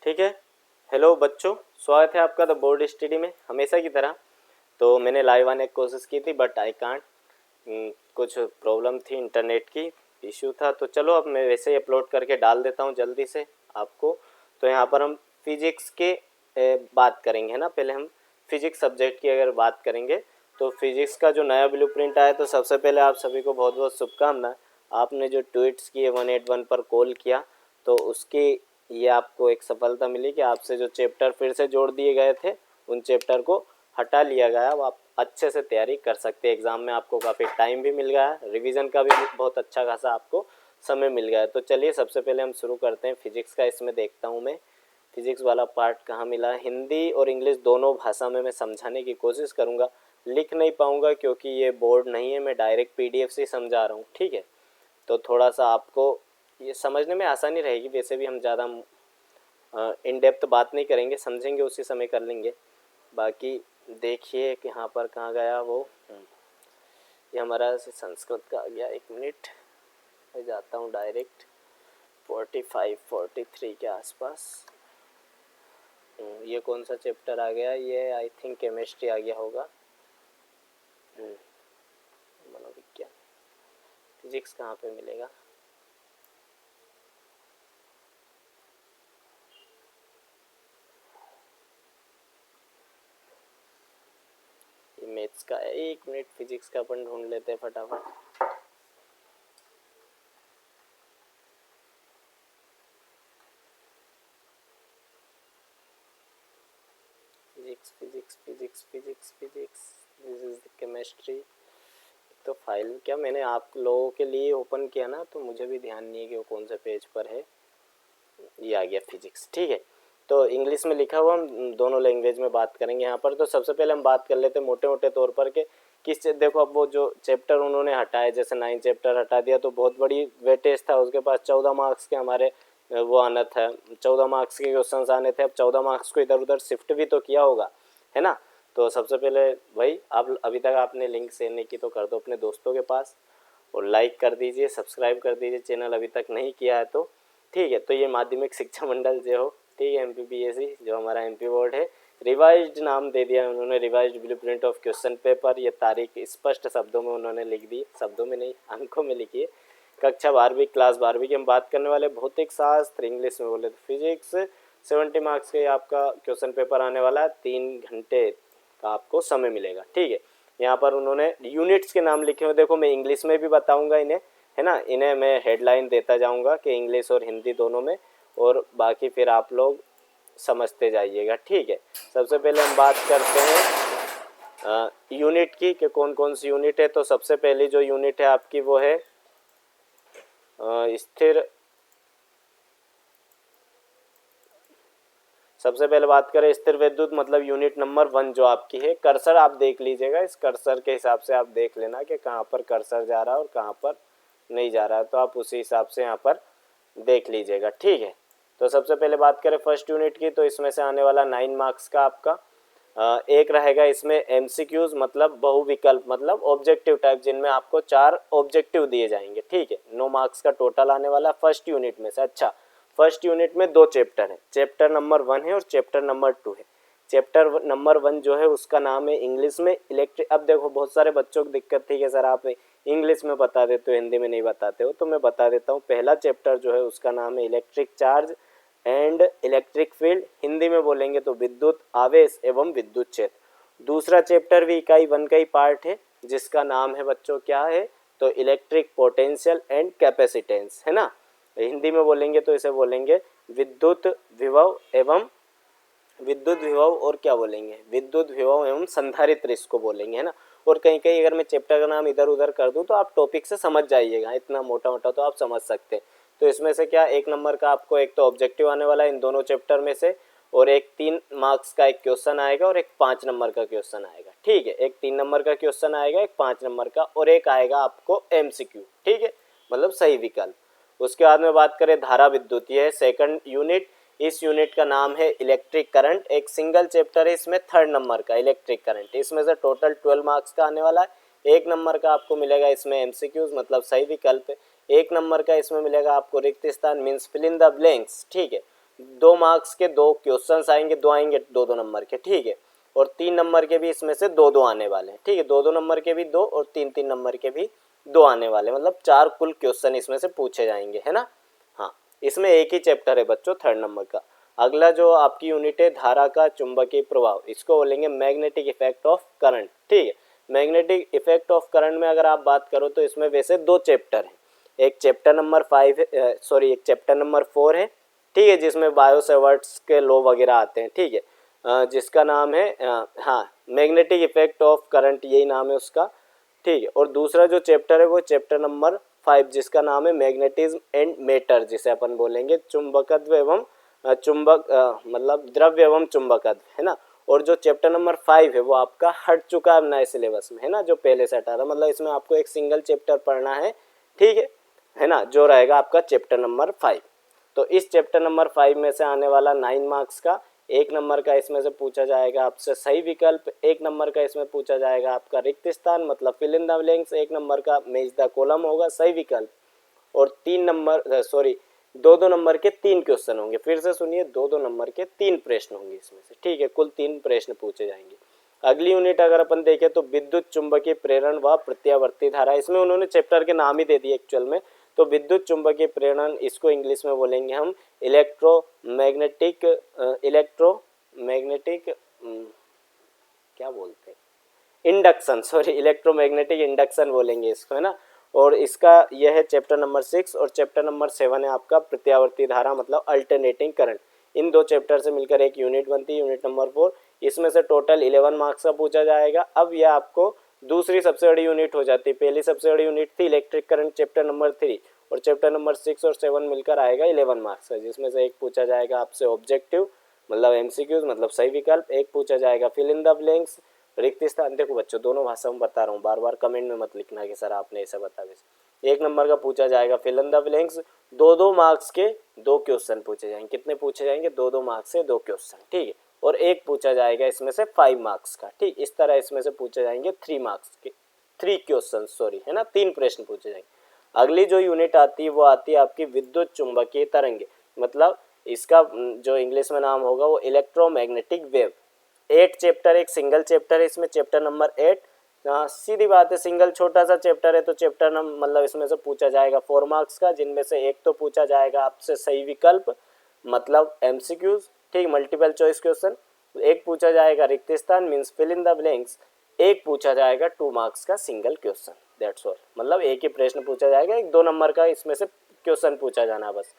ठीक है। हेलो बच्चों, स्वागत है आपका द बोर्ड स्टडी में। हमेशा की तरह तो मैंने लाइव आने की कोशिश की थी बट आई कांट, कुछ प्रॉब्लम थी, इंटरनेट की इशू था। तो चलो अब मैं वैसे ही अपलोड करके डाल देता हूँ जल्दी से आपको। तो यहाँ पर हम फिजिक्स के बात करेंगे, है ना। पहले हम फिजिक्स सब्जेक्ट की अगर बात करेंगे तो फिजिक्स का जो नया ब्लूप्रिंट आया, तो सबसे पहले आप सभी को बहुत बहुत शुभकामनाएं। आपने जो ट्वीट्स किए 181 पर कॉल किया, तो उसकी ये आपको एक सफलता मिली कि आपसे जो चैप्टर फिर से जोड़ दिए गए थे उन चैप्टर को हटा लिया गया। अब आप अच्छे से तैयारी कर सकते हैं। एग्ज़ाम में आपको काफ़ी टाइम भी मिल गया है, रिवीजन का भी बहुत अच्छा खासा आपको समय मिल गया है। तो चलिए सबसे पहले हम शुरू करते हैं फिजिक्स का। इसमें देखता हूँ मैं फिजिक्स वाला पार्ट कहाँ मिला है। हिंदी और इंग्लिश दोनों भाषा में मैं समझाने की कोशिश करूँगा, लिख नहीं पाऊँगा क्योंकि ये बोर्ड नहीं है, मैं डायरेक्ट PDF से समझा रहा हूँ, ठीक है। तो थोड़ा सा आपको ये समझने में आसानी रहेगी। वैसे भी हम ज़्यादा इन डेप्थ बात नहीं करेंगे, समझेंगे उसी समय कर लेंगे। बाकी देखिए कि यहाँ पर कहाँ गया वो, ये हमारा संस्कृत का आ गया। 1 मिनट मैं जाता हूँ डायरेक्ट 45-43 के आसपास। ये कौन सा चैप्टर आ गया, ये आई थिंक केमिस्ट्री आ गया होगा। मनोविज्ञान, फिजिक्स कहाँ पे मिलेगा। ये मैथ्स का है। 1 मिनट, फिजिक्स का अपन ढूंढ लेते हैं फटाफट। Physics physics physics physics physics, this is the chemistry. तो फाइल क्या मैंने आप लोगों के लिए ओपन किया ना, तो मुझे भी ध्यान नहीं है कि वो कौन से पेज पर है। ये आ गया फिजिक्स, ठीक है। तो इंग्लिश में लिखा हुआ, हम दोनों लैंग्वेज में बात करेंगे यहाँ पर। तो सबसे पहले हम बात कर लेते हैं मोटे मोटे तौर पर के किस, देखो अब वो जो चैप्टर उन्होंने हटाए, जैसे 9 चैप्टर हटा दिया तो बहुत बड़ी वेटेज था। उसके पास 14 मार्क्स के हमारे वो आना था, 14 मार्क्स के क्वेश्चन आने थे। अब 14 मार्क्स को इधर उधर शिफ्ट भी तो किया होगा, है ना। तो सबसे पहले भाई, आप अभी तक आपने लिंक शेयर नहीं की तो कर दो अपने दोस्तों के पास, और लाइक कर दीजिए, सब्सक्राइब कर दीजिए चैनल अभी तक नहीं किया है तो, ठीक है। तो ये माध्यमिक शिक्षा मंडल जो हो, ठीक है, MPPSC जो हमारा MP बोर्ड है, रिवाइज्ड नाम दे दिया उन्होंने, revised blueprint of question paper. ये तारीख स्पष्ट शब्दों में उन्होंने लिख दी, शब्दों में नहीं अंकों में लिखी है। कक्षा 12वीं क्लास 12वीं की हम बात करने वाले। भौतिक शास्त्र इंग्लिश में बोले तो फिजिक्स 70 मार्क्स के आपका क्वेश्चन पेपर आने वाला है। 3 घंटे का आपको समय मिलेगा, ठीक है। यहाँ पर उन्होंने यूनिट्स के नाम लिखे हुए, देखो मैं इंग्लिश में भी बताऊंगा इन्हें, है ना। इन्हें मैं हेडलाइन देता जाऊंगा कि इंग्लिश और हिंदी दोनों में, और बाकी फिर आप लोग समझते जाइएगा, ठीक है। सबसे पहले हम बात करते हैं यूनिट की कि कौन कौन सी यूनिट है। तो सबसे पहली जो यूनिट है आपकी वो है स्थिर। सबसे पहले बात करें स्थिर विद्युत, मतलब यूनिट नंबर 1 जो आपकी है। कर्सर आप देख लीजिएगा, इस कर्सर के हिसाब से आप देख लेना कि कहाँ पर कर्सर जा रहा है और कहाँ पर नहीं जा रहा है, तो आप उसी हिसाब से यहाँ पर देख लीजिएगा, ठीक है। तो सबसे पहले बात करें फर्स्ट यूनिट की, तो इसमें से आने वाला 9 मार्क्स का आपका एक रहेगा इसमें MCQs, मतलब बहुविकल्प, मतलब ऑब्जेक्टिव टाइप, जिनमें आपको 4 ऑब्जेक्टिव दिए जाएंगे, ठीक है। 9 मार्क्स का टोटल आने वाला फर्स्ट यूनिट में से। अच्छा, फर्स्ट यूनिट में 2 चैप्टर है, चैप्टर नंबर 1 है और चैप्टर नंबर 2 है। चैप्टर नंबर 1 जो है उसका नाम है इंग्लिश में इलेक्ट्रिक। अब देखो बहुत सारे बच्चों को दिक्कत थी कि सर आप इंग्लिश में बता देते हो, हिंदी में नहीं बताते हो, तो मैं बता देता हूँ। पहला चैप्टर जो है उसका नाम है electric charge and electric field, Hindi में बोलेंगे तो विद्युत आवेश एवं विद्युत क्षेत्र। दूसरा चैप्टर भी इकाई 1 का ही पार्ट है, जिसका नाम है बच्चों क्या है, तो इलेक्ट्रिक पोटेंशियल एंड कैपेसिटेंस, है ना। हिंदी में बोलेंगे तो इसे बोलेंगे विद्युत विभव एवं विद्युत विभव, और क्या बोलेंगे, विद्युत विभव एवं संधारित्र इसको बोलेंगे, है ना। और कहीं कहीं अगर मैं चैप्टर का नाम इधर उधर कर दूं तो आप टॉपिक से समझ जाइएगा, इतना मोटा मोटा तो आप समझ सकते हैं। तो इसमें से क्या 1 नंबर का आपको एक तो ऑब्जेक्टिव आने वाला है इन दोनों चैप्टर में से, और एक 3 मार्क्स का एक क्वेश्चन आएगा और एक 5 नंबर का क्वेश्चन आएगा, ठीक है। एक 3 नंबर का क्वेश्चन आएगा, एक 5 नंबर का, और एक आएगा आपको MCQ, ठीक है, मतलब सही विकल्प। उसके बाद में बात करें धारा विद्युत, यह है सेकंड यूनिट। इस यूनिट का नाम है इलेक्ट्रिक करंट, एक सिंगल चैप्टर है इसमें 3rd नंबर का इलेक्ट्रिक करंट। इसमें से टोटल 12 मार्क्स का आने वाला है। 1 नंबर का आपको मिलेगा इसमें MCQs, मतलब सही विकल्प है। 1 नंबर का इसमें मिलेगा आपको रिक्त स्थान, means fill in the blanks, ठीक है। 2 मार्क्स के 2 क्वेश्चंस आएंगे, 2 आएंगे 2-2 नंबर के, ठीक है। और 3 नंबर के भी इसमें से 2-2 आने वाले हैं, ठीक है। 2-2 नंबर के भी 2 और 3-3 नंबर के भी 2 आने वाले, मतलब 4 कुल क्वेश्चन इसमें से पूछे जाएंगे, है ना। हाँ, इसमें एक ही चैप्टर है बच्चों, 3rd नंबर का। अगला जो आपकी यूनिट है धारा का चुंबकीय प्रभाव, इसको बोलेंगे मैग्नेटिक इफेक्ट ऑफ करंट, ठीक है। मैग्नेटिक इफेक्ट ऑफ करंट में अगर आप बात करो तो इसमें वैसे 2 चैप्टर हैं, एक चैप्टर नंबर 5 है, एक चैप्टर नंबर 4 है, ठीक है, जिसमें बायो सेवर्ट्स के लॉ वगैरह आते हैं, ठीक है, जिसका नाम है हाँ मैग्नेटिक इफेक्ट ऑफ करंट, यही नाम है उसका, ठीक है। और दूसरा जो चैप्टर है वो चैप्टर नंबर 5 जिसका नाम है मैग्नेटिज्म एंड मैटर, जिसे अपन बोलेंगे चुंबकत्व एवं चुंबक मतलब द्रव्य एवं चुंबकत्व, है ना। और जो चैप्टर नंबर 5 है वो आपका हट चुका है नए सिलेबस में, है ना, जो पहले से हटा था, मतलब इसमें आपको एक सिंगल चैप्टर पढ़ना है, ठीक है ना, जो रहेगा आपका चैप्टर नंबर 5। तो इस चैप्टर नंबर 5 में से आने वाला 9 मार्क्स का 1 नंबर का इसमें से पूछा जाएगा आपसे सही विकल्प, 1 नंबर का इसमें पूछा जाएगा आपका रिक्त स्थान मतलब fill in the blanks, 1 number का मैच द कॉलम होगा सही विकल्प, और 2-2 नंबर के 3 क्वेश्चन होंगे। फिर से सुनिए, 2-2 नंबर के 3 प्रश्न होंगे इसमें से, ठीक है, कुल 3 प्रश्न पूछे जाएंगे। अगली यूनिट अगर अपन देखें तो विद्युत चुंबकीय प्रेरण व प्रत्यावर्ती धारा, इसमें उन्होंने चैप्टर के नाम ही दे दिए एक्चुअल में। तो विद्युत चुंबकीय प्रेरण, इसको इंग्लिश में बोलेंगे हम इलेक्ट्रोमैग्नेटिक क्या बोलते हैं, इंडक्शन, इलेक्ट्रोमैग्नेटिक इंडक्शन बोलेंगे इसको, है ना। और इसका यह है चैप्टर नंबर 6, और चैप्टर नंबर 7 है आपका प्रत्यावर्ती धारा मतलब अल्टरनेटिंग करंट। इन 2 चैप्टर से मिलकर एक यूनिट बनती है, यूनिट नंबर 4। इसमें से टोटल 11 मार्क्स का पूछा जाएगा। अब यह आपको दूसरी सबसे बड़ी यूनिट हो जाती है, पहली सबसे बड़ी यूनिट थी इलेक्ट्रिक करंट चैप्टर नंबर 3, और चैप्टर नंबर 6 और 7 मिलकर आएगा 11 मार्क्स का, जिसमें से एक पूछा जाएगा आपसे ऑब्जेक्टिव मतलब एमसीक्यूज मतलब सही विकल्प, एक पूछा जाएगा फिल इन द ब्लैंक्स रिक्त स्थान। देखो बच्चों, दोनों भाषा में बता रहा हूँ, बार बार कमेंट में मत लिखना कि सर आपने ऐसा बता दिया। 1 नंबर का पूछा जाएगा fill in the blanks, 2-2 marks के 2 क्वेश्चन पूछे जाएंगे। कितने पूछे जाएंगे? 2-2 मार्क्स से 2 क्वेश्चन, ठीक है। और एक पूछा जाएगा इसमें से 5 मार्क्स का, ठीक। इस तरह इसमें से पूछे जाएंगे 3 मार्क्स के 3 क्वेश्चन, है ना, 3 प्रश्न पूछे जाएंगे। अगली जो यूनिट आती है वो आती है आपकी विद्युत चुंबकीय तरंगे, मतलब इसका जो इंग्लिश में नाम होगा वो इलेक्ट्रोमैग्नेटिक वेव। 8 चैप्टर, एक सिंगल चैप्टर है इसमें, चैप्टर नंबर 8। सीधी बात है, सिंगल छोटा सा चैप्टर है तो चैप्टर मतलब इसमें से पूछा जाएगा 4 मार्क्स का, जिनमें से एक तो पूछा जाएगा आपसे सही विकल्प मतलब एमसीक्यूज, ठीक, मल्टीपल चॉइस क्वेश्चन। एक पूछा जाएगा रिक्त स्थान means fill in the blanks, एक पूछा जाएगा 2 मार्क्स का सिंगल क्वेश्चन, दैट्स ऑल। मतलब एक ही प्रश्न पूछा जाएगा, एक 2 नंबर का इसमें से क्वेश्चन पूछा जाना बस।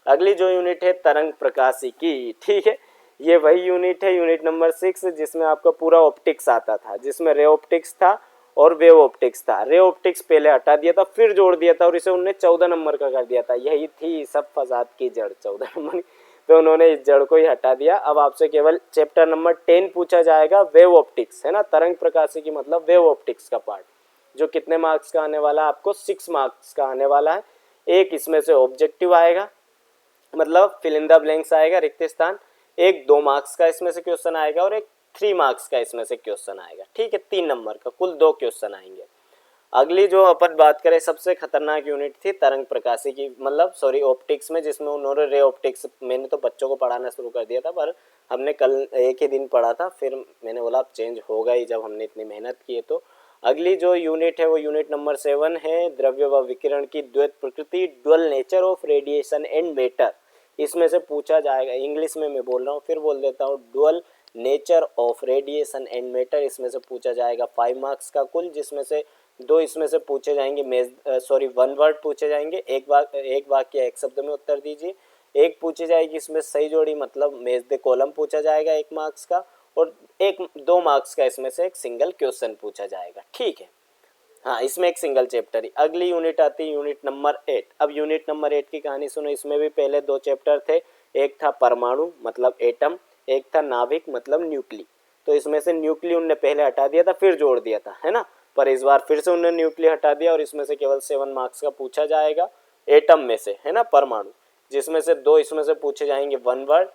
अगली जो यूनिट है तरंग प्रकाशिकी, ठीक है, ये वही यूनिट है, यूनिट नंबर 6, जिसमें आपका पूरा ऑप्टिक्स आता था, जिसमें रे ऑप्टिक्स था और वेव ऑप्टिक्स था। रे ऑप्टिक्स पहले हटा दिया था, फिर जोड़ दिया था और इसे उन्होंने 14 नंबर का कर दिया था। यही थी सब फसाद की जड़, 14 नंबर, तो उन्होंने इस जड़ को ही हटा दिया। अब आपसे केवल चैप्टर नंबर 10 पूछा जाएगा, वेव ऑप्टिक्स, है ना, तरंग प्रकाशिकी मतलब वेव ऑप्टिक्स का पार्ट, जो कितने मार्क्स का आने वाला है आपको? 6 मार्क्स का आने वाला है। एक इसमें से ऑब्जेक्टिव आएगा मतलब फिल इन द ब्लैंक्स आएगा, रिक्त स्थान, एक 2 मार्क्स का इसमें से क्वेश्चन आएगा और एक 3 मार्क्स का इसमें से क्वेश्चन आएगा, ठीक है, 3 नंबर का, कुल 2 क्वेश्चन आएंगे। अगली जो अपन बात करें सबसे खतरनाक यूनिट थी तरंग प्रकाशिकी मतलब ऑप्टिक्स में, जिसमें उन्होंने रे ऑप्टिक्स, मैंने तो बच्चों को पढ़ाना शुरू कर दिया था, पर हमने कल एक ही दिन पढ़ा था, फिर मैंने बोला अब चेंज होगा ही जब हमने इतनी मेहनत की है। तो अगली जो यूनिट है वो यूनिट नंबर 7 है, द्रव्य व विकिरण की द्वैत प्रकृति, dual nature of radiation and matter. इसमें से पूछा जाएगा, इंग्लिश में मैं बोल रहा हूँ फिर बोल देता हूँ, dual nature of radiation and matter. इसमें से पूछा जाएगा 5 मार्क्स का कुल, जिसमें से 2 इसमें से पूछे जाएंगे 1 वर्ड पूछे जाएंगे, एक वाक्य एक शब्द में उत्तर दीजिए। एक पूछी जाएगी इसमें सही जोड़ी मतलब मैच द कॉलम पूछा जाएगा 1 मार्क्स का, और 2 मार्क्स का इसमें से एक सिंगल क्वेश्चन पूछा जाएगा, ठीक है। हाँ, इसमें एक सिंगल चैप्टर ही। अगली यूनिट आती है यूनिट नंबर 8। अब यूनिट नंबर 8 की कहानी सुनो। इसमें भी पहले 2 चैप्टर थे, एक था परमाणु मतलब एटम, एक था नाभिक मतलब न्यूक्ली। तो इसमें से न्यूक्ली उनने पहले हटा दिया था फिर जोड़ दिया था, है ना, पर इस बार फिर से उन्होंने न्यूक्ली हटा दिया और इसमें से केवल 7 मार्क्स का पूछा जाएगा एटम में से, है ना, परमाणु, जिसमें से 2 इसमें से पूछे जाएंगे 1 वर्ड,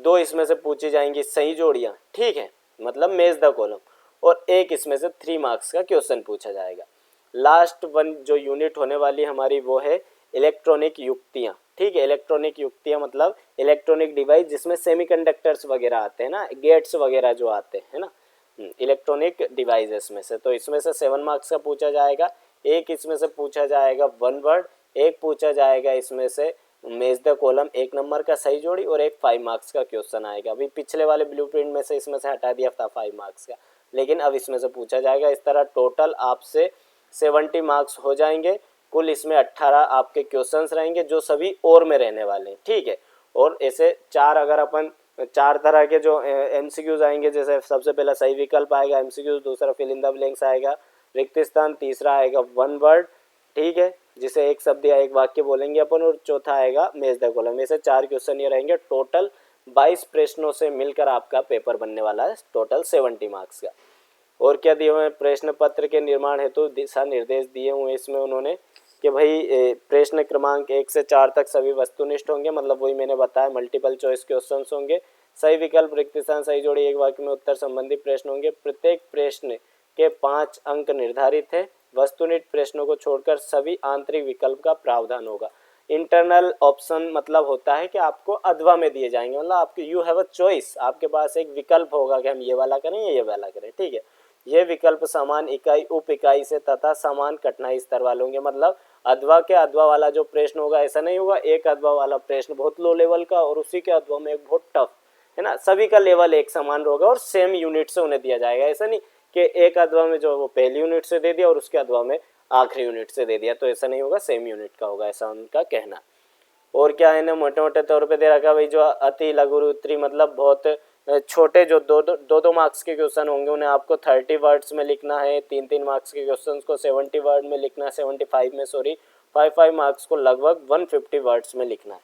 2 इसमें से पूछी जाएंगी सही जोड़ियाँ, ठीक है, मतलब मैच द कॉलम, और एक इसमें से 3 मार्क्स का क्वेश्चन पूछा जाएगा। लास्ट वन जो यूनिट होने वाली हमारी वो है इलेक्ट्रॉनिक युक्तियाँ, ठीक है। इलेक्ट्रॉनिक युक्तियाँ मतलब इलेक्ट्रॉनिक डिवाइस जिसमें सेमीकंडक्टर्स वगैरह आते हैं ना, गेट्स वगैरह जो आते हैं ना, इलेक्ट्रॉनिक डिवाइसेस में से। तो इसमें से 7 मार्क्स का पूछा जाएगा, एक इसमें से पूछा जाएगा 1 वर्ड, एक पूछा जाएगा इसमें से मैच द कॉलम 1 नंबर का सही जोड़ी, और एक 5 मार्क्स का क्वेश्चन आएगा। अभी पिछले वाले ब्लूप्रिंट में से इसमें से हटा दिया था 5 मार्क्स का, लेकिन अब इसमें से पूछा जाएगा। इस तरह टोटल आपसे 70 मार्क्स हो जाएंगे। कुल इसमें 18 आपके क्वेश्चंस रहेंगे जो सभी और में रहने वाले हैं, ठीक है। और ऐसे 4 अगर अपन 4 तरह के जो एमसीक्यूज आएंगे, जैसे सबसे पहला सही विकल्प आएगा एमसीक्यूज, दूसरा फिल इन द ब्लैंक्स आएगा, रिक्त स्थान, तीसरा आएगा 1 वर्ड, ठीक है, जिसे एक शब्द या एक वाक्य बोलेंगे अपन, और चौथा आएगा मैच द कॉलम। ऐसे 4 क्वेश्चन ये रहेंगे। टोटल 22 प्रश्नों से मिलकर आपका पेपर बनने वाला है, टोटल 70 मार्क्स का। और क्या दिए हुए हैं, प्रश्न पत्र के निर्माण हेतु दिशा निर्देश दिए हुए इसमें उन्होंने कि भाई प्रश्न क्रमांक 1 से 4 तक सभी वस्तुनिष्ठ होंगे, मतलब वही मैंने बताया, मल्टीपल चॉइस क्वेश्चंस होंगे, सही विकल्प, रिक्त स्थान, सही जोड़ी, एक वाक्य में उत्तर संबंधी प्रश्न होंगे। प्रत्येक प्रश्न के 5 अंक निर्धारित है। वस्तुनिष्ठ प्रश्नों को छोड़कर सभी आंतरिक विकल्प का प्रावधान होगा। इंटरनल ऑप्शन मतलब होता है कि आपको अथवा में दिए जाएंगे, मतलब आपके यू हैव अ चॉइस, आपके पास एक विकल्प होगा कि हम ये वाला करें या ये वाला करें, ठीक है। ये विकल्प समान इकाई उप इकाई से तथा समान कठिनाई स्तर वाले होंगे, मतलब अथवा के अथवा वाला जो प्रश्न होगा ऐसा नहीं होगा एक अथवा वाला प्रश्न बहुत लो लेवल का और उसी के अथवा में एक बहुत टफ, है ना। सभी का लेवल एक समान होगा और सेम यूनिट से उन्हें दिया जाएगा। ऐसा नहीं कि एक अथवा में जो वो पहली यूनिट से दे दिया और उसके अथवा में आखिरी यूनिट से दे दिया, तो ऐसा नहीं होगा, सेम यूनिट का होगा, ऐसा उनका कहना। और क्या है ना, मोटे मोटे तौर पे दे रखा भाई, जो अति लघु उत्तरी मतलब बहुत छोटे जो दो मार्क्स के क्वेश्चन होंगे उन्हें आपको 30 वर्ड्स में लिखना है। 3 मार्क्स के क्वेश्चन को 70 वर्ड में लिखना है, 75 में सॉरी, 5 मार्क्स को लगभग 150 वर्ड्स में लिखना है।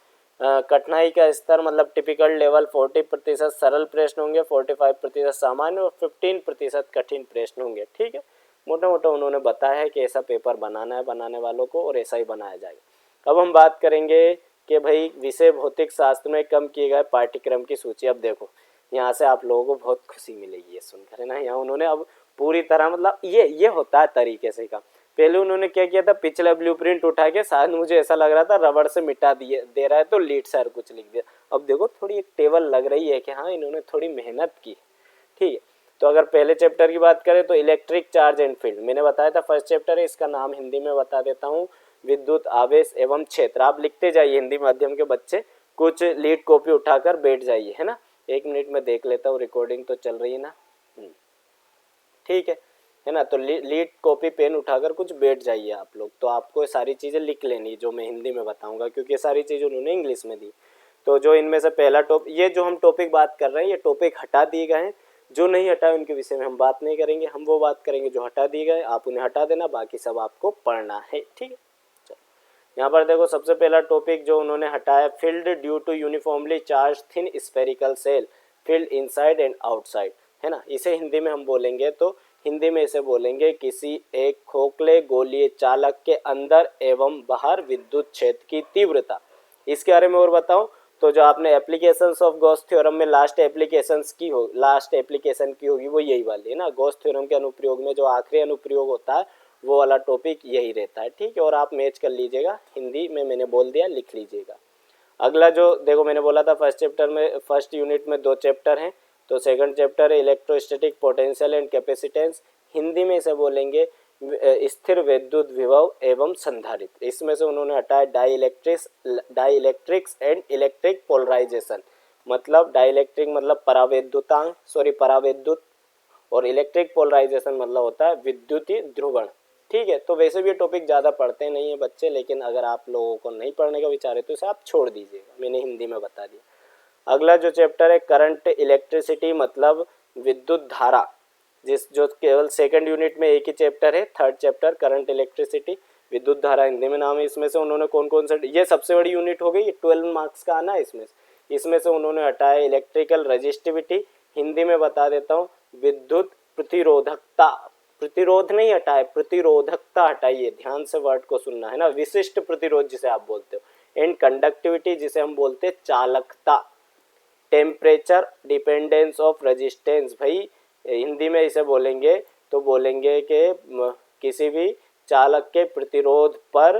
कठिनाई का स्तर मतलब टिपिकल लेवल 40% सरल प्रश्न होंगे, 45% सामान्य और 15% कठिन प्रश्न होंगे, ठीक है। मोटा मोटा उन्होंने बताया है कि ऐसा पेपर बनाना है बनाने वालों को और ऐसा ही बनाया जाएगा। अब हम बात करेंगे कि भाई विषय भौतिक शास्त्र में कम किए गए पाठ्यक्रम की सूची। अब देखो यहाँ से आप लोगों को बहुत खुशी मिलेगी ये सुनकर, है ना। यहाँ उन्होंने अब पूरी तरह मतलब ये होता है तरीके से का। पहले उन्होंने क्या किया था, पिछला ब्लूप्रिंट उठा के शायद मुझे ऐसा लग रहा था रबड़ से मिटा दे रहा है तो लीड सर कुछ लिख दिया। अब देखो थोड़ी एक टेबल लग रही है कि हाँ इन्होंने थोड़ी मेहनत की, ठीक है। तो अगर पहले चैप्टर की बात करें तो इलेक्ट्रिक चार्ज एंड फील्ड मैंने बताया था फर्स्ट चैप्टर है, इसका नाम हिंदी में बता देता हूँ, विद्युत आवेश एवं क्षेत्र। आप लिखते जाइए हिंदी माध्यम के बच्चे, कुछ लीड कॉपी उठाकर बैठ जाइए, है ना। 1 मिनट में देख लेता हूँ, रिकॉर्डिंग तो चल रही है ना, ठीक है ना। तो लीड कॉपी पेन उठाकर कुछ बैठ जाइए आप लोग, तो आपको ये सारी चीज़ें लिख लेनी जो मैं हिंदी में बताऊंगा, क्योंकि ये सारी चीज़ें उन्होंने इंग्लिश में दी। तो जो इनमें से पहला ये जो हम टॉपिक बात कर रहे हैं ये टॉपिक हटा दिए गए हैं, जो नहीं हटाए उनके विषय में हम बात नहीं करेंगे, हम वो बात करेंगे जो हटा दिए गए, आप उन्हें हटा देना, बाकी सब आपको पढ़ना है, ठीक है। यहाँ पर देखो सबसे पहला टॉपिक जो उन्होंने हटाया, field due to uniformly charge thin spherical shell, field inside and outside, है ना। इसे हिंदी में हम बोलेंगे तो हिंदी में इसे बोलेंगे किसी एक खोखले गोलीय चालक के अंदर एवं बाहर विद्युत क्षेत्र की तीव्रता। इसके बारे में और बताऊं तो जो आपने एप्लीकेशंस ऑफ गॉस थ्योरम में लास्ट एप्लीकेशन की होगी वो यही वाली है ना। गॉस थ्योरम के अनुप्रयोग में जो आखिरी अनुप्रयोग होता है वो वाला टॉपिक यही रहता है, ठीक है। और आप मैच कर लीजिएगा, हिंदी में मैंने बोल दिया, लिख लीजिएगा। अगला जो देखो मैंने बोला था फर्स्ट यूनिट में 2 चैप्टर हैं, तो सेकंड चैप्टर है electrostatic potential and capacitance, Hindi में इसे बोलेंगे स्थिर विद्युत विभव एवं संधारित्र। इसमें से उन्होंने हटाया डाइइलेक्ट्रिक्स एंड इलेक्ट्रिक पोलराइजेशन, मतलब डाइइलेक्ट्रिक मतलब परावैद्युत और इलेक्ट्रिक पोलराइजेशन मतलब होता है विद्युतीय ध्रुवण, ठीक है। तो वैसे भी ये टॉपिक ज़्यादा पढ़ते नहीं है बच्चे, लेकिन अगर आप लोगों को नहीं पढ़ने का विचार है तो इसे आप छोड़ दीजिएगा, मैंने हिंदी में बता दिया। अगला जो चैप्टर है करंट इलेक्ट्रिसिटी मतलब विद्युत धारा, जो केवल सेकंड यूनिट में एक ही चैप्टर है, थर्ड चैप्टर करंट इलेक्ट्रिसिटी विद्युत धारा हिंदी में नाम है। इसमें से उन्होंने कौन कौन से, ये सबसे बड़ी यूनिट हो गई, ये 12 मार्क्स का आना है इसमें से उन्होंने हटाया इलेक्ट्रिकल रजिस्टिविटी, हिंदी में बता देता हूँ विद्युत प्रतिरोधकता, प्रतिरोध नहीं हटाए प्रतिरोधकता हटाइए, ध्यान से वर्ड को सुनना है ना, विशिष्ट प्रतिरोध जिसे आप बोलते हो, एंड कंडक्टिविटी जिसे हम बोलते हैं चालकता, टेम्परेचर डिपेंडेंस ऑफ रेजिस्टेंस, भाई हिंदी में इसे बोलेंगे तो बोलेंगे कि किसी भी चालक के प्रतिरोध पर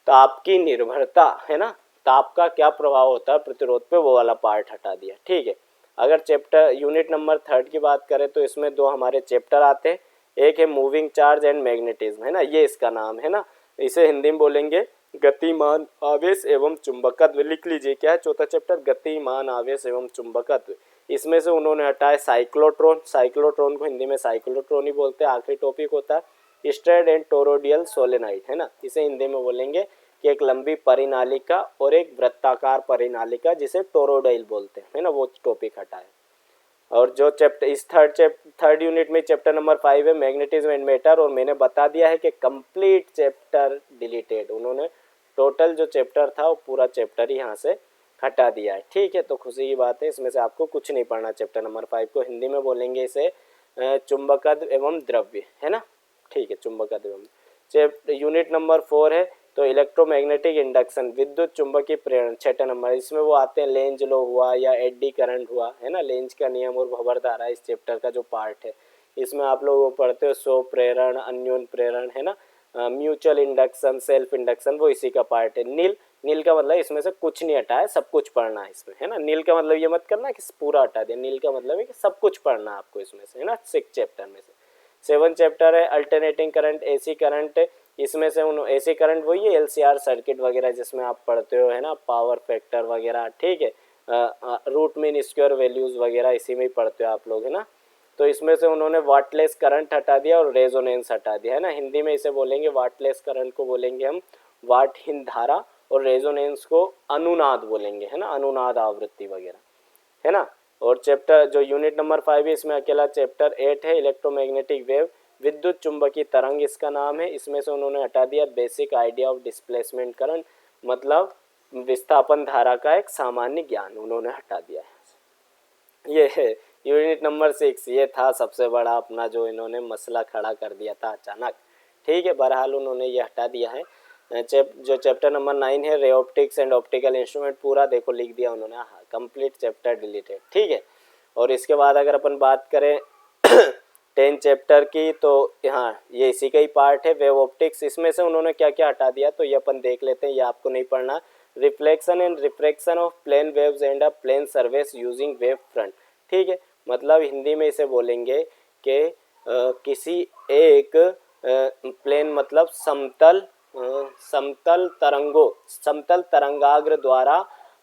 ताप की निर्भरता, है ना, ताप का क्या प्रभाव होता है प्रतिरोध पे, वो वाला पार्ट हटा दिया। ठीक है, अगर चैप्टर यूनिट नंबर 3 की बात करें तो इसमें 2 हमारे चैप्टर आते हैं, एक है मूविंग चार्ज एंड मैग्नेटिज्म, है ना, ये इसका नाम है ना, इसे हिंदी में बोलेंगे गतिमान आवेश एवं चुंबकत्व। लिख लीजिए क्या है चौथा चैप्टर, गतिमान आवेश एवं चुंबकत्व। इसमें से उन्होंने हटाया साइक्लोट्रॉन, साइक्लोट्रॉन को हिंदी में साइक्लोट्रॉन ही बोलते हैं। आखिरी टॉपिक होता है स्ट्रैड एंड टोरोडियल सोलेनाइड, है ना, इसे हिंदी में बोलेंगे कि एक लंबी परिनालिका और एक वृत्ताकार परिनालिका जिसे टोरोडाइल बोलते हैं, है ना, वो टॉपिक हटाया। और जो चैप्टर इस थर्ड यूनिट में चैप्टर नंबर 5 है मैग्नेटिज्म एंड मैटर, और मैंने बता दिया है कि कंप्लीट चैप्टर डिलीटेड, उन्होंने टोटल जो चैप्टर था वो पूरा चैप्टर ही यहाँ से हटा दिया है। ठीक है, तो खुशी की बात है, इसमें से आपको कुछ नहीं पढ़ना। चैप्टर नंबर 5 को हिंदी में बोलेंगे इसे चुंबकत्व एवं द्रव्य, है ना। ठीक है, चुंबकत्व एवं। यूनिट नंबर 4 है तो इलेक्ट्रोमैग्नेटिक इंडक्शन, विद्युत चुंबकीय प्रेरण, 6 नंबर। इसमें वो आते हैं लेंज लॉ हुआ या एडी करंट हुआ, है ना, लेंज का नियम और भंवर धारा, इस चैप्टर का जो पार्ट है। इसमें आप लोग वो पढ़ते हो स्व प्रेरण, अन्योन प्रेरण, है ना, म्यूचुअल इंडक्शन, सेल्फ इंडक्शन, वो इसी का पार्ट है। नील, नील का मतलब इसमें से कुछ नहीं हटा है, सब कुछ पढ़ना है इसमें, है ना। नील का मतलब ये मत करना कि पूरा हटा दिया, नील का मतलब है कि सब कुछ पढ़ना है आपको इसमें से, है ना, 6 चैप्टर में से। 7 चैप्टर है अल्टरनेटिंग करंट, एसी करंट। इसमें से उन एसी करंट वही है एलसीआर सर्किट वगैरह जिसमें आप पढ़ते हो, है ना, पावर फैक्टर वगैरह। ठीक है, रूट मीन स्क्वायर वैल्यूज वगैरह इसी में ही पढ़ते हो आप लोग, है ना। तो इसमें से उन्होंने वाटलेस करंट हटा दिया और रेजोनेंस हटा दिया, है ना। हिंदी में इसे बोलेंगे वाटलेस करंट को बोलेंगे हम वाटहीन धारा, और रेजोनेंस को अनुनाद बोलेंगे, है ना, अनुनाद आवृत्ति वगैरह, है ना। और चैप्टर जो यूनिट नंबर 5 है इसमें अकेला चैप्टर 8 है इलेक्ट्रोमैग्नेटिक वेव, विद्युत चुंबकीय तरंग इसका नाम है। इसमें से उन्होंने हटा दिया basic idea of displacement current, मतलब विस्थापन धारा का एक सामान्य ज्ञान उन्होंने हटा दिया है। ये है यूनिट नंबर 6, ये था सबसे बड़ा अपना जो इन्होंने मसला खड़ा कर दिया था अचानक। ठीक है, बहरहाल उन्होंने ये हटा दिया है। जो चैप्टर नंबर 9 है ray optics and optical instrument, पूरा देखो लिख दिया उन्होंने, हाँ, कंप्लीट चैप्टर डिलीटेड। ठीक है, और इसके बाद अगर अपन बात करें 10 चैप्टर की, तो यहाँ ये इसी का ही पार्ट है वेव ऑप्टिक्स। इसमें से उन्होंने क्या क्या हटा दिया तो ये अपन देख लेते हैं, ये आपको नहीं पढ़ना। Reflection and refraction of plane waves and a plane surface using wave front. ठीक है, मतलब हिंदी में इसे बोलेंगे कि किसी एक प्लेन मतलब समतल तरंगाग्र द्वारा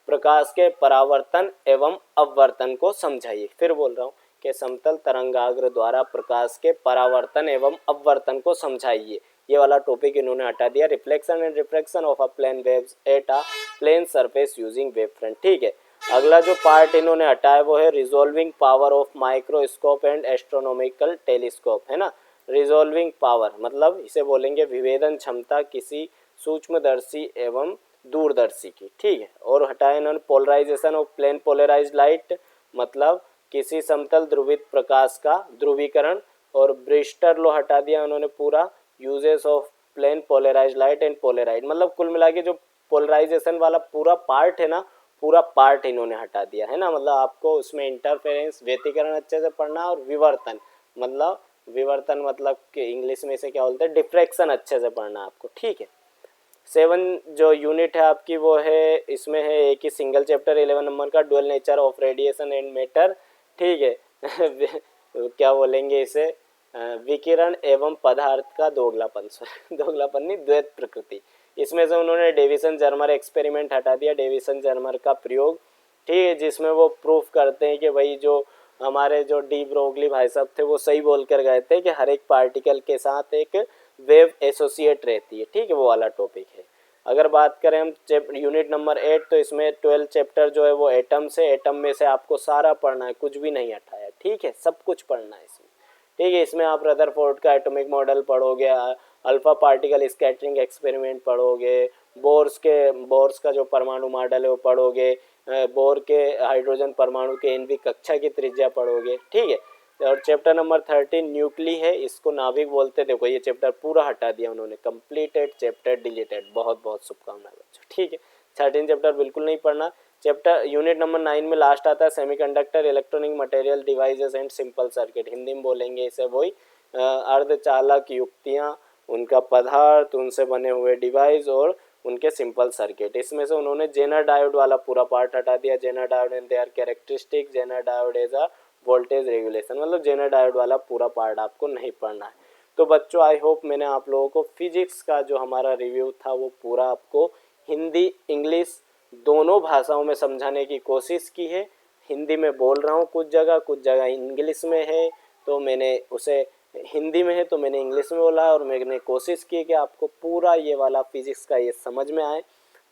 प्रकाश के परावर्तन एवं अपवर्तन को समझाइए। फिर बोल रहा हूँ कि समतल तरंगाग्र द्वारा प्रकाश के परावर्तन एवं अपवर्तन को समझाइए, ये वाला टॉपिक इन्होंने हटा दिया। Reflection and refraction of a plane waves at a plane surface using wave front. ठीक है, अगला जो पार्ट इन्होंने हटाया वो है resolving power of microscope and astronomical telescope, है ना। रिजॉल्विंग पावर मतलब इसे बोलेंगे विभेदन क्षमता किसी सूक्ष्मदर्शी एवं दूरदर्शी की। ठीक है, और हटाया इन्होंने polarisation of plane polarised light, मतलब किसी समतल ध्रुवित प्रकाश का ध्रुवीकरण, और ब्रिस्टर लॉ हटा दिया उन्होंने पूरा, uses of plane polarised light and polaroid, मतलब कुल मिला के जो पोलराइजेशन वाला पूरा पार्ट है ना, पूरा पार्ट इन्होंने हटा दिया, है ना। मतलब आपको उसमें इंटरफेरेंस व्यतिकरण अच्छे से पढ़ना, और विवर्तन मतलब कि इंग्लिश में इसे क्या बोलते हैं, डिफ्रैक्शन अच्छे से पढ़ना आपको। ठीक है, 7 जो यूनिट है आपकी वो है, इसमें है एक ही सिंगल चैप्टर 11 नंबर का, dual nature of radiation and matter. ठीक है क्या बोलेंगे इसे, विकिरण एवं पदार्थ का दोगलापन दोगलापन नहीं, द्वैत प्रकृति। इसमें से उन्होंने डेविसन जर्मर एक्सपेरिमेंट हटा दिया, डेविसन जर्मर का प्रयोग। ठीक है, जिसमें वो प्रूफ करते हैं कि भाई जो हमारे जो डी ब्रोगली भाई साहब थे वो सही बोल कर गए थे कि हर एक पार्टिकल के साथ एक वेव एसोसिएट रहती है। ठीक है, वो वाला टॉपिक है। अगर बात करें हम यूनिट नंबर 8, तो इसमें 12 चैप्टर जो है वो एटम से, एटम में से आपको सारा पढ़ना है, कुछ भी नहीं हटाया। ठीक है, सब कुछ पढ़ना है इसमें। ठीक है, इसमें आप रदरफोर्ड का एटॉमिक मॉडल पढ़ोगे, अल्फा पार्टिकल स्कैटरिंग एक्सपेरिमेंट पढ़ोगे, बोर्स का जो परमाणु मॉडल है वो पढ़ोगे, बोर के हाइड्रोजन परमाणु के इनवी कक्षा की त्रिज्या पढ़ोगे। ठीक है, और चैप्टर नंबर 13 न्यूक्ली है, इसको नाभिक बोलते। देखो ये चैप्टर पूरा हटा दिया उन्होंने, कंप्लीटेड चैप्टर डिलीटेड। बहुत बहुत शुभकामनाएं बच्चों। ठीक है, 13 चैप्टर बिल्कुल नहीं पढ़ना। चैप्टर यूनिट नंबर 9 में लास्ट आता है semiconductor electronic material devices and simple circuit, Hindi में बोलेंगे इसे वही अर्धचालक युक्तियाँ, उनका पदार्थ, उनसे बने हुए डिवाइस और उनके सिंपल सर्किट। इसमें से उन्होंने जेनर डायोड वाला पूरा पार्ट हटा दिया, Zener diode and their characteristic, Zener diode as a voltage regulation, मतलब जेनर डायोड वाला पूरा पार्ट आपको नहीं पढ़ना है। तो बच्चों आई होप मैंने आप लोगों को फिजिक्स का जो हमारा रिव्यू था वो पूरा आपको हिंदी इंग्लिश दोनों भाषाओं में समझाने की कोशिश की है। हिंदी में बोल रहा हूँ कुछ जगह इंग्लिश में है तो मैंने उसे हिंदी में है तो मैंने इंग्लिश में बोला और मैंने कोशिश की कि आपको पूरा ये वाला फिजिक्स का ये समझ में आए।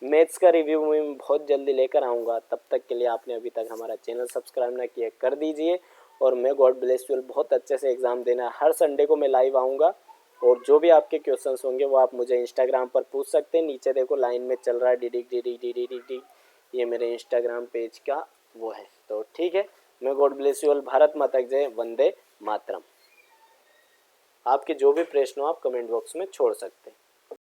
मैथ्स का रिव्यू मैं बहुत जल्दी लेकर आऊँगा, तब तक के लिए आपने अभी तक हमारा चैनल सब्सक्राइब ना किया कर दीजिए। और मैं गॉड ब्लेस यू, बहुत अच्छे से एग्ज़ाम देना है। हर संडे को मैं लाइव आऊँगा और जो भी आपके क्वेश्चंस होंगे वो आप मुझे इंस्टाग्राम पर पूछ सकते हैं। नीचे देखो लाइन में चल रहा है डी, ये मेरे इंस्टाग्राम पेज का वो है। तो ठीक है, मैं God bless you all, Bharat माता की जय, वंदे मातरम। आपके जो भी प्रश्न हो आप कमेंट बॉक्स में छोड़ सकते हैं।